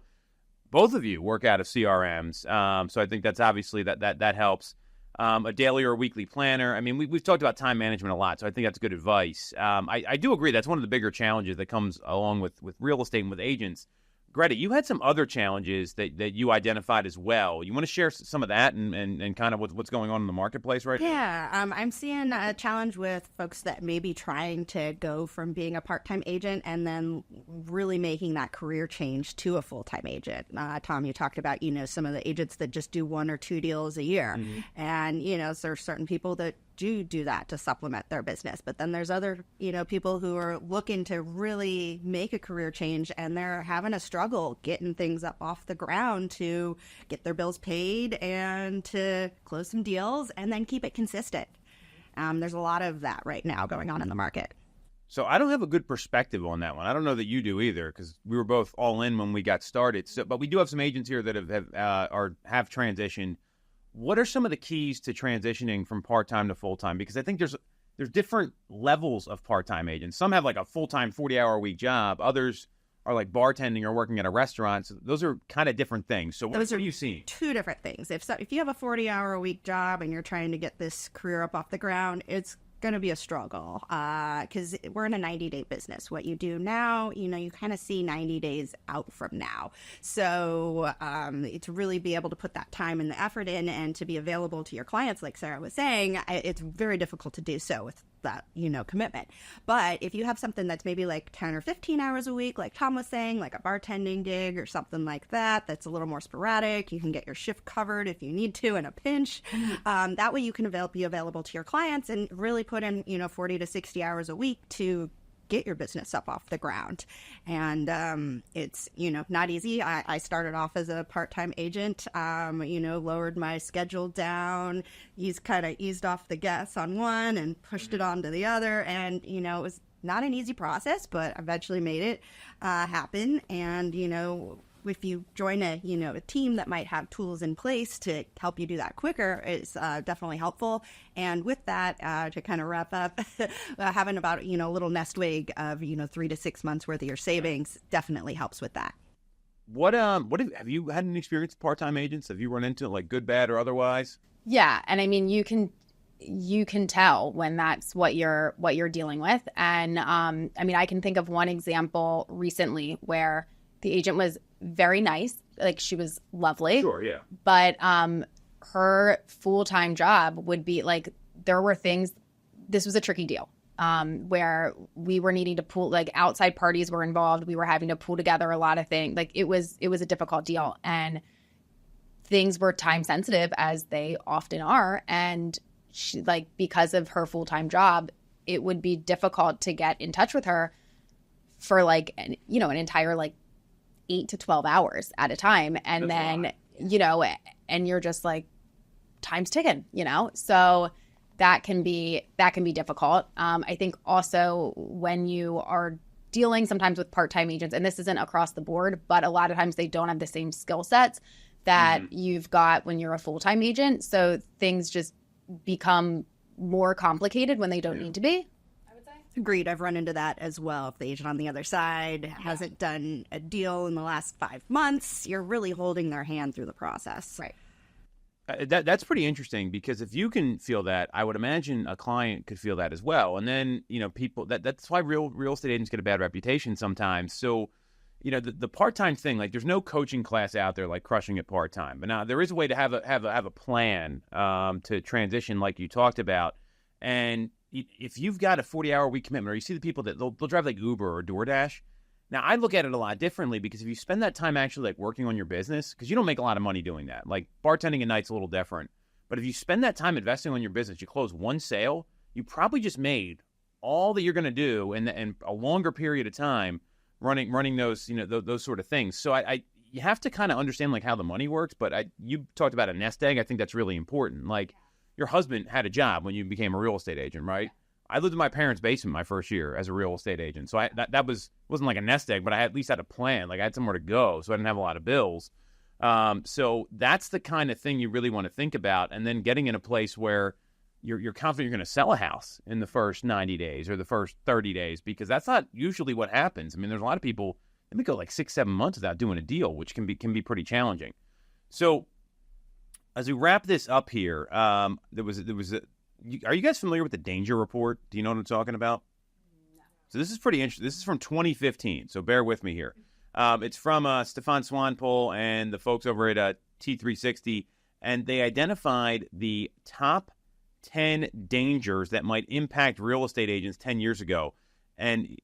Both of you work out of CRMs. So I think that's obviously that helps. A daily or weekly planner. I mean, we've talked about time management a lot, so I think that's good advice. I do agree that's one of the bigger challenges that comes along with real estate and with agents. Greta, you had some other challenges that you identified as well. You want to share some of that and kind of what's going on in the marketplace right now? Yeah, I'm seeing a challenge with folks that may be trying to go from being a part-time agent and then really making that career change to a full-time agent. Tom, you talked about, some of the agents that just do 1 or 2 deals a year. Mm-hmm. And, there are certain people that do that to supplement their business. But then there's other, people who are looking to really make a career change, and they're having a struggle getting things up off the ground to get their bills paid and to close some deals and then keep it consistent. There's a lot of that right now going on in the market. So I don't have a good perspective on that one. I don't know that you do either, because we were both all in when we got started. So, but we do have some agents here that have transitioned. What are some of the keys to transitioning from part-time to full-time? Because I think there's different levels of part-time agents. Some have a full-time 40-hour-a-week job. Others are bartending or working at a restaurant. So those are kind of different things. So what are you seeing? 2 different things. If you have a 40-hour-a-week job and you're trying to get this career up off the ground, it's going to be a struggle because we're in a 90-day business. What you do now, you kind of see 90 days out from now. So to really be able to put that time and the effort in and to be available to your clients, like Sarah was saying, it's very difficult to do so with that, commitment. But if you have something that's maybe 10 or 15 hours a week, like Tom was saying, like a bartending gig or something like that, that's a little more sporadic, you can get your shift covered if you need to in a pinch. That way you can be available to your clients and really put in, 40 to 60 hours a week to get your business up off the ground. And it's, not easy. I started off as a part-time agent, lowered my schedule down, eased off the gas on one and pushed it onto the other. And, it was not an easy process, but eventually made it happen. And, if you join a team that might have tools in place to help you do that quicker, it's definitely helpful. And with that, to kind of wrap up, having about a little nest egg of 3 to 6 months worth of your savings definitely helps with that. What have you had any experience with part-time agents? Have you run into good, bad, or otherwise? Yeah, and I mean you can tell when that's what you're dealing with. And I can think of one example recently where the agent was very nice. She was lovely. Sure, yeah. But her full-time job would be there were things, this was a tricky deal where we were needing to pull, outside parties were involved. We were having to pull together a lot of things. It was a difficult deal. And things were time sensitive, as they often are. And she, like, because of her full-time job, it would be difficult to get in touch with her for like, an entire like 8 to 12 hours at a time. And then, and you're just like, time's ticking, so that can be difficult. I think also when you are dealing sometimes with part-time agents, and this isn't across the board, but a lot of times they don't have the same skill sets that you've got when you're a full-time agent. So things just become more complicated when they don't need to be. Agreed. I've run into that as well. If the agent on the other side hasn't done a deal in the last 5 months, you're really holding their hand through the process. Right. That's pretty interesting, because if you can feel that, I would imagine a client could feel that as well. And then, people, that's why real estate agents get a bad reputation sometimes. So, the part-time thing, like, there's no coaching class out there like crushing it part-time. But now there is a way to have a plan to transition, like you talked about. And if you've got a 40-hour week commitment, or you see the people that they'll drive like Uber or DoorDash. Now, I look at it a lot differently, because if you spend that time actually like working on your business, because you don't make a lot of money doing that. Like, bartending at night's a little different. But if you spend that time investing on your business, you close one sale, you probably just made all that you're going to do in a longer period of time running those, those sort of things. So you have to kind of understand like how the money works. But you talked about a nest egg. I think that's really important. Like, your husband had a job when you became a real estate agent, right? I lived in my parents' basement my first year as a real estate agent. So that wasn't like a nest egg, but I at least had a plan. Like, I had somewhere to go, so I didn't have a lot of bills. So that's the kind of thing you really want to think about. And then getting in a place where you're confident you're going to sell a house in the first 90 days or the first 30 days, because that's not usually what happens. I mean, there's a lot of people, they may go like 6-7 months without doing a deal, which can be pretty challenging. So as we wrap this up here, are you guys familiar with the Danger Report? Do you know what I'm talking about? No. So this is pretty interesting. This is from 2015, so bear with me here. It's from Stefan Swanepoel and the folks over at T360, and they identified the top 10 dangers that might impact real estate agents 10 years ago. And,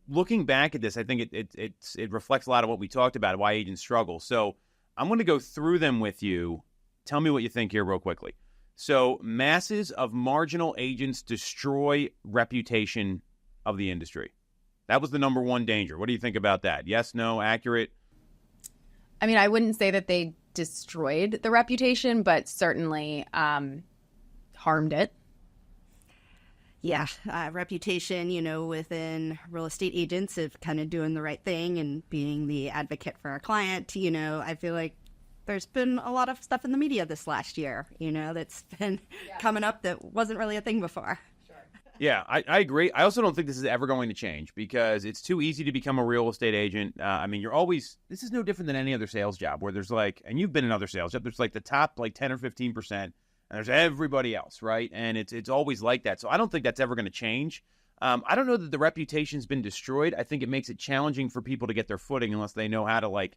looking back at this, I think it reflects a lot of what we talked about, why agents struggle. So I'm going to go through them with you. Tell me what you think here real quickly. So, masses of marginal agents destroy reputation of the industry. That was the number one danger. What do you think about that? Yes, no, accurate? I mean, I wouldn't say that they destroyed the reputation, but certainly harmed it. Yeah, reputation, within real estate agents of kind of doing the right thing and being the advocate for our client. I feel like there's been a lot of stuff in the media this last year, that's been coming up that wasn't really a thing before. Sure. Yeah, I agree. I also don't think this is ever going to change, because it's too easy to become a real estate agent. I mean, this is no different than any other sales job where there's like, and you've been in other sales jobs, there's like the top like 10 or 15%, and there's everybody else, right? And it's always like that. So I don't think that's ever going to change. I don't know that the reputation's been destroyed. I think it makes it challenging for people to get their footing unless they know how to a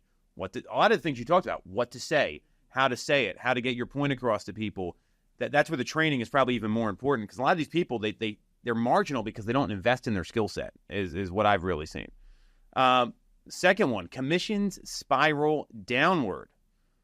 lot of the things you talked about, what to say, how to get your point across to people. That's where the training is probably even more important, because a lot of these people, they're marginal because they don't invest in their skill set is what I've really seen. Second one, commissions spiral downward.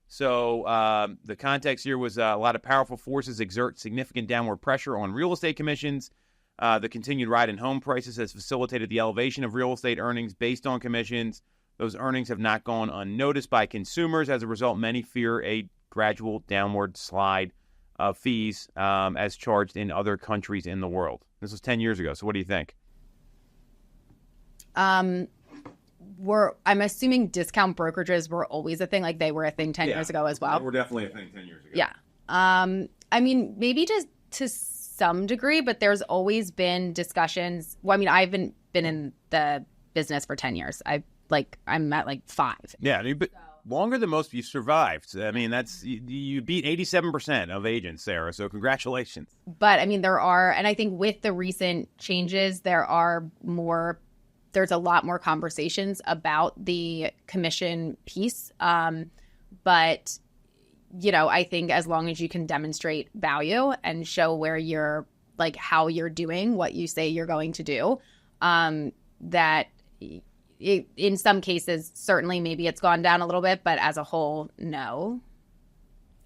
So the context here was a lot of powerful forces exert significant downward pressure on real estate commissions. The continued ride in home prices has facilitated the elevation of real estate earnings based on commissions. Those earnings have not gone unnoticed by consumers. As a result, many fear a gradual downward slide of fees as charged in other countries in the world. This was 10 years ago. So what do you think? I'm assuming discount brokerages were always a thing. Like, they were a thing 10 years ago as well. They were definitely a thing 10 years ago. Yeah. I mean, maybe just to some degree, but there's always been discussions. Well, I mean, I haven't been in the business for 10 years. I'm at like 5. Yeah, but longer than most of you survived. I mean, you beat 87% of agents, Sarah, so congratulations. But I mean, there are, and I think with the recent changes, there's a lot more conversations about the commission piece. But, I think as long as you can demonstrate value and show where you're, like, how you're doing what you say you're going to do, that in some cases, certainly maybe it's gone down a little bit, but as a whole, no.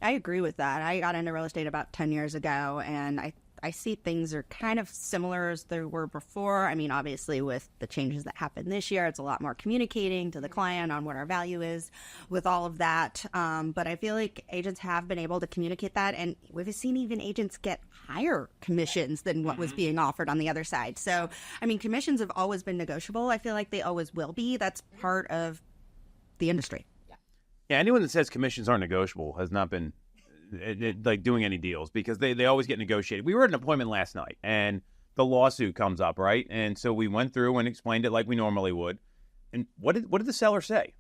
I agree with that. I got into real estate about 10 years ago, and I see things are kind of similar as they were before. I mean, obviously, with the changes that happened this year, it's a lot more communicating to the client on what our value is with all of that. But I feel like agents have been able to communicate that, and we've seen even agents get higher commissions than what was being offered on the other side. So, I mean, commissions have always been negotiable. I feel like they always will be. That's part of the industry. Yeah, anyone that says commissions aren't negotiable has not been like doing any deals, because they always get negotiated. We were at an appointment last night, and the lawsuit comes up, right? And so we went through and explained it like we normally would. And what did the seller say?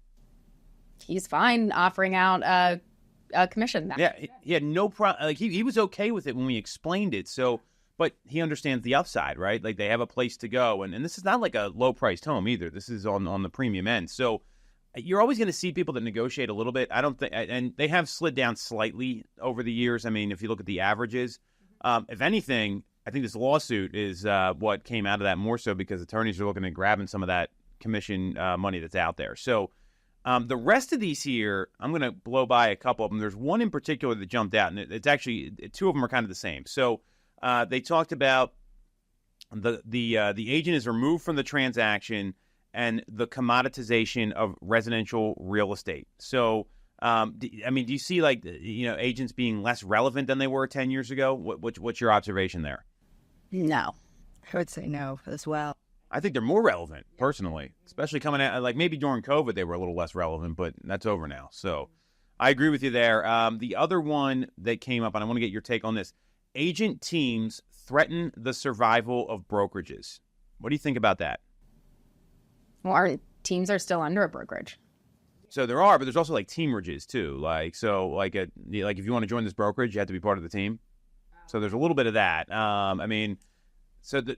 He's fine offering out a commission. Yeah, he had no problem. Like he was okay with it when we explained it. So, but he understands the upside, right? Like they have a place to go, and this is not like a low priced home either. This is on the premium end. So you're always going to see people that negotiate a little bit. I don't think, and they have slid down slightly over the years. I mean, if you look at the averages, if anything, I think this lawsuit is what came out of that more so, because attorneys are looking at grabbing some of that commission money that's out there. So the rest of these here, I'm going to blow by a couple of them. There's one in particular that jumped out, and it's actually two of them are kind of the same. So they talked about the agent is removed from the transaction and the commoditization of residential real estate. So, do you see agents being less relevant than they were 10 years ago? What's your observation there? No. I would say no as well. I think they're more relevant, personally, especially coming out, like maybe during COVID, they were a little less relevant, but that's over now. So I agree with you there. The other one that came up, and I want to get your take on this, agent teams threaten the survival of brokerages. What do you think about that? Well, our teams are still under a brokerage. So there are, but there's also like teamerages too. If you want to join this brokerage, you have to be part of the team. So there's a little bit of that.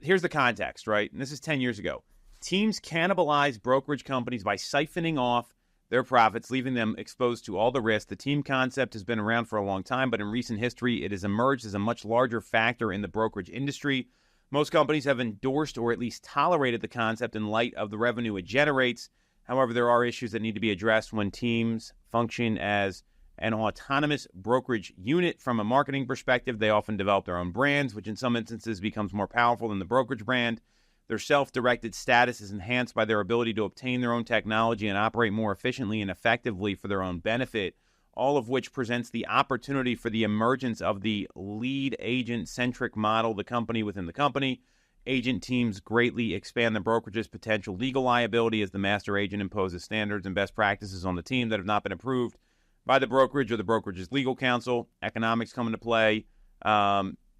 Here's the context, right? And this is 10 years ago. Teams cannibalize brokerage companies by siphoning off their profits, leaving them exposed to all the risk. The team concept has been around for a long time, but in recent history, it has emerged as a much larger factor in the brokerage industry. Most companies have endorsed or at least tolerated the concept in light of the revenue it generates. However, there are issues that need to be addressed when teams function as an autonomous brokerage unit. From a marketing perspective, they often develop their own brands, which in some instances becomes more powerful than the brokerage brand. Their self-directed status is enhanced by their ability to obtain their own technology and operate more efficiently and effectively for their own benefit, all of which presents the opportunity for the emergence of the lead agent-centric model, the company within the company. Agent teams greatly expand the brokerage's potential legal liability as the master agent imposes standards and best practices on the team that have not been approved by the brokerage or the brokerage's legal counsel. Economics come into play.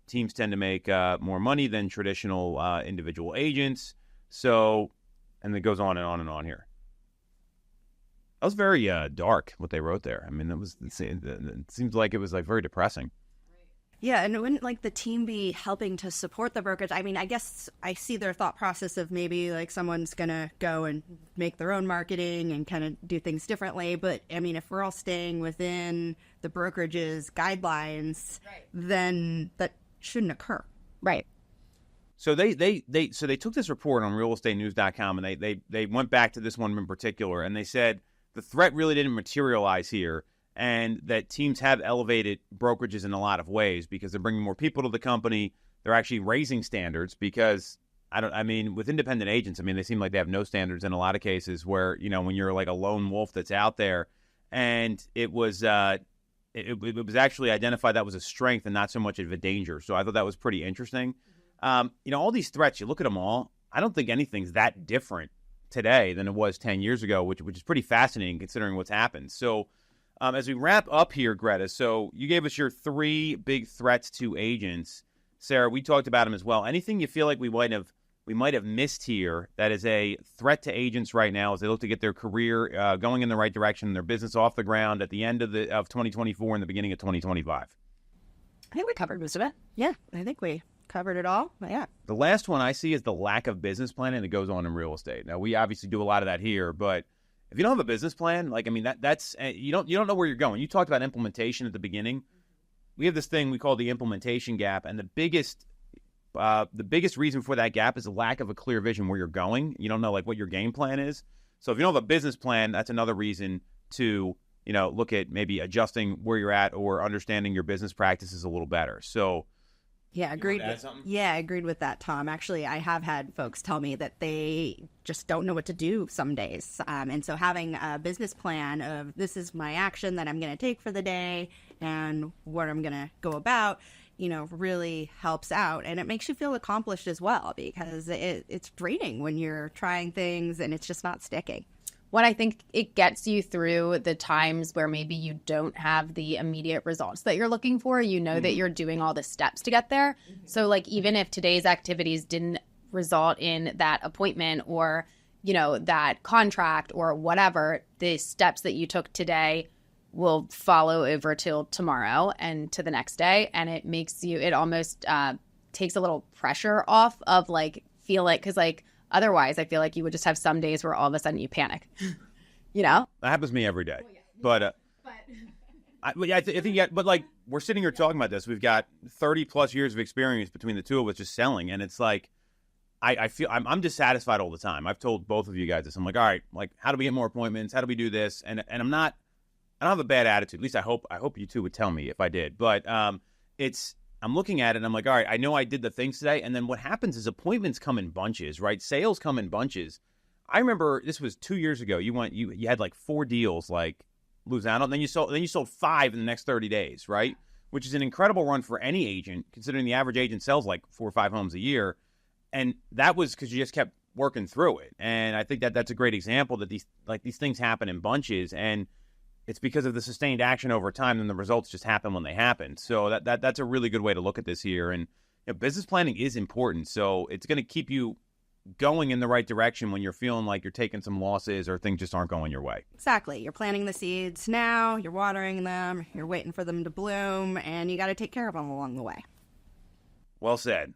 Teams tend to make more money than traditional individual agents. So, and it goes on and on and on here. That was very dark, what they wrote there. I mean, it seems like it was like very depressing. Yeah, and wouldn't like the team be helping to support the brokerage? I mean, I guess I see their thought process of maybe like someone's going to go and make their own marketing and kind of do things differently. But I mean, if we're all staying within the brokerage's guidelines, then that shouldn't occur. Right. So they took this report on realestatenews.com, and they went back to this one in particular, and they said the threat really didn't materialize here, and that teams have elevated brokerages in a lot of ways because they're bringing more people to the company. They're actually raising standards because with independent agents, they seem like they have no standards in a lot of cases where, when you're like a lone wolf that's out there, and it was actually identified that was a strength and not so much of a danger. So I thought that was pretty interesting. All these threats, you look at them all, I don't think anything's that different today than it was 10 years ago, which is pretty fascinating considering what's happened. So as we wrap up here, Greta, so you gave us your 3 big threats to agents. Sarah, we talked about them as well. Anything you feel like we might have missed here that is a threat to agents right now as they look to get their career going in the right direction, their business off the ground at the end of 2024 and the beginning of 2025? I think we covered most of it. Yeah, I think we covered it all. But yeah. The last one I see is the lack of business planning that goes on in real estate. Now, we obviously do a lot of that here, but if you don't have a business plan, that's you don't know where you're going. You talked about implementation at the beginning. We have this thing we call the implementation gap, and the biggest reason for that gap is the lack of a clear vision where you're going. You don't know what your game plan is. So if you don't have a business plan, that's another reason to look at maybe adjusting where you're at or understanding your business practices a little better. So yeah, agreed. Yeah, agreed with that, Tom. Actually, I have had folks tell me that they just don't know what to do some days. And so having a business plan of this is my action that I'm going to take for the day and what I'm going to go about, really helps out. And it makes you feel accomplished as well, because it's draining when you're trying things and it's just not sticking. What I think it gets you through the times where maybe you don't have the immediate results that you're looking for, that you're doing all the steps to get there. So like, even if today's activities didn't result in that appointment or, that contract or whatever, the steps that you took today will follow over till tomorrow and to the next day. And it almost takes a little pressure off of because otherwise, I feel like you would just have some days where all of a sudden you panic, That happens to me every day. But I think we're sitting here talking about this. We've got 30 plus years of experience between the two of us just selling. And it's like, I feel I'm dissatisfied all the time. I've told both of you guys this. I'm like, all right, how do we get more appointments? How do we do this? And I don't have a bad attitude. At least I hope you two would tell me if I did. But I'm looking at it and I'm like, all right, I know I did the things today. And then what happens is appointments come in bunches, right? Sales come in bunches. I remember this was 2 years ago. You had 4 deals lose out on. Then you sold 5 in the next 30 days, right? Which is an incredible run for any agent, considering the average agent sells 4 or 5 homes a year. And that was because you just kept working through it. And I think that's a great example that these things happen in bunches, and it's because of the sustained action over time, and the results just happen when they happen. So that's a really good way to look at this here. And business planning is important. So it's going to keep you going in the right direction when you're feeling like you're taking some losses or things just aren't going your way. Exactly. You're planting the seeds now, you're watering them, you're waiting for them to bloom, and you got to take care of them along the way. Well said.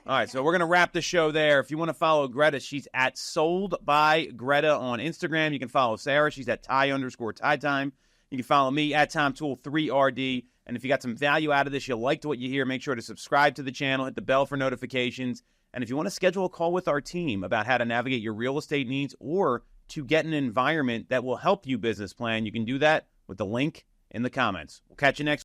All right, so we're going to wrap the show there. If you want to follow Greta, she's at Sold by Greta on Instagram. You can follow Sarah. She's at Ty_Ty Time. You can follow me at TomToole3RD. And if you got some value out of this, you liked what you hear, make sure to subscribe to the channel, hit the bell for notifications. And if you want to schedule a call with our team about how to navigate your real estate needs or to get an environment that will help you business plan, you can do that with the link in the comments. We'll catch you next week.